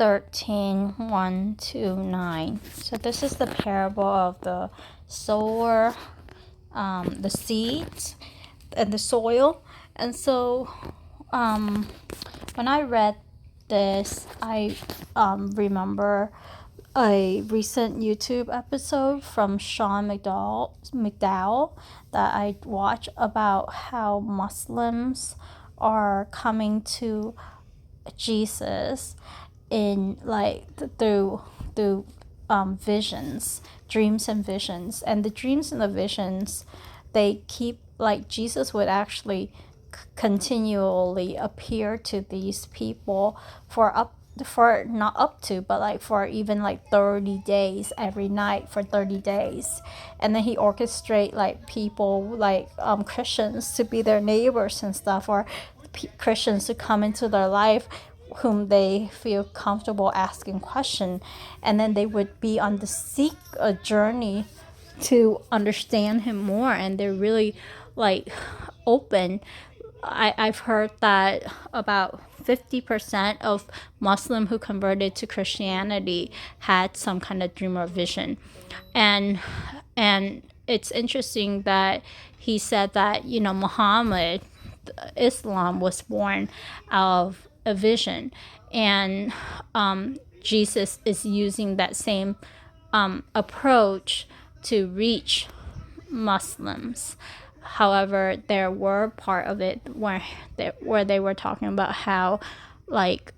13:1-9. So this is the parable of the sower, the seeds, and the soil. And so when I read this, I remember a recent YouTube episode from Sean McDowell that I watched about how Muslims are coming to Jesus in through visions, dreams and visions. And the dreams and the visions, they keep, like, Jesus would actually continually appear to these people for not up to, but like for even like 30 days every night for 30 days. And then he orchestrate like people, like Christians, to be their neighbors and stuff, or Christians to come into their life whom they feel comfortable asking questions. And then they would be on a journey to understand him more, and they're really like open. I've heard that about 50% of Muslim who converted to Christianity had some kind of dream or vision. And it's interesting that he said that, Muhammad, Islam, was born out of a vision. And Jesus is using that same approach to reach Muslims. However, there were part of it where they were talking about how, like,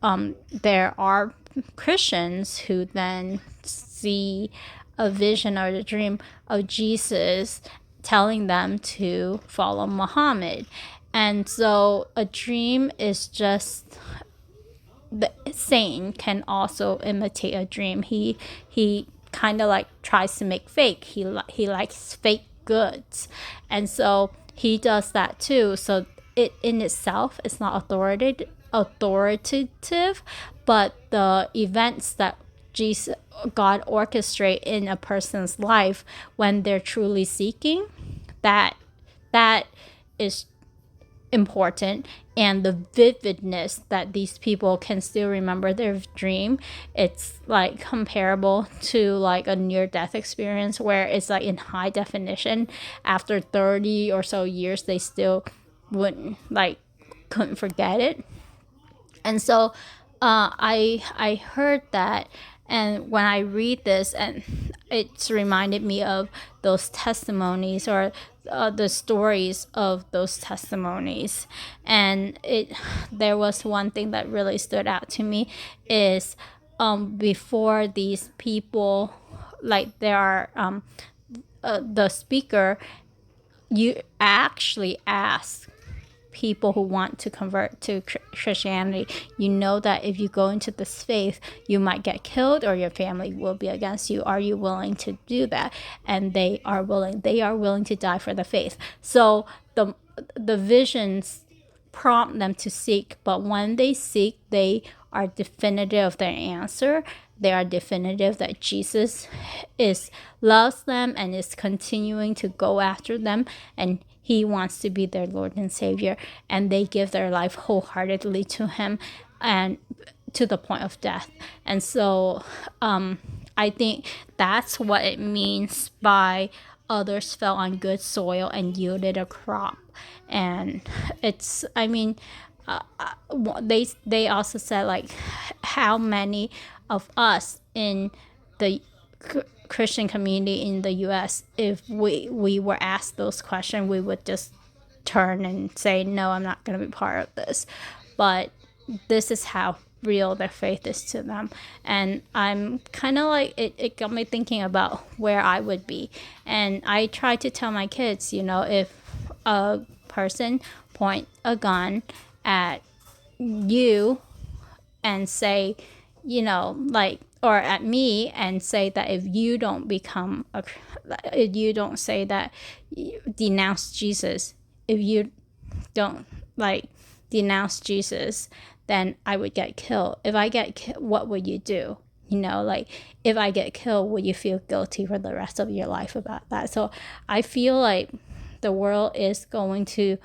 there are Christians who then see a vision or a dream of Jesus telling them to follow Muhammad. And so a dream is just, the Satan can also imitate a dream. He kind of like tries to make fake. He likes fake goods, and so he does that too. So it in itself is not authoritative, but the events that God orchestrate in a person's life when they're truly seeking, that is important. And the vividness that these people can still remember their dream, it's like comparable to like a near-death experience, where it's like in high definition. After 30 or so years, they still couldn't forget it. And so I heard that, and when I read this, and it's reminded me of those testimonies, or the stories of those testimonies. And there was one thing that really stood out to me is, before these people, like, there are the speaker, you actually ask people who want to convert to Christianity, you know that if you go into this faith, you might get killed or your family will be against you. Are you willing to do that? And they are willing. They are willing to die for the faith. So the visions prompt them to seek, but when they seek, they are definitive of their answer. They are definitive that Jesus loves them and is continuing to go after them, and he wants to be their Lord and Savior, and they give their life wholeheartedly to him, and to the point of death. And so I think that's what it means by others fell on good soil and yielded a crop. And it's, I mean, they also said, like, how many of us in the Christian community in the U.S., if we were asked those questions, we would just turn and say, no, I'm not going to be part of this. But this is how real their faith is to them. And I'm kind of like, it got me thinking about where I would be. And I try to tell my kids, if a person point a gun at you and say, or at me, and say that if you don't say that, denounce Jesus, if you don't denounce Jesus, then I would get killed. If I get killed, what would you do? If I get killed, would you feel guilty for the rest of your life about that? So I feel like the world is going to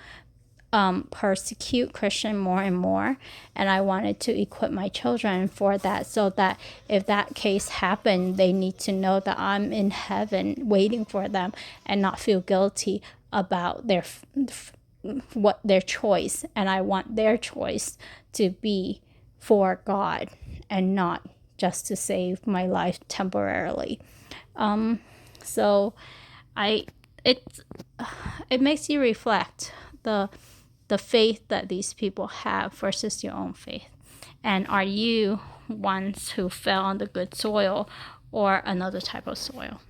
persecute Christian more and more, and I wanted to equip my children for that, so that if that case happened, they need to know that I'm in heaven waiting for them and not feel guilty about their choice. And I want their choice to be for God and not just to save my life temporarily. So it makes you reflect the faith that these people have versus your own faith. And are you ones who fell on the good soil or another type of soil?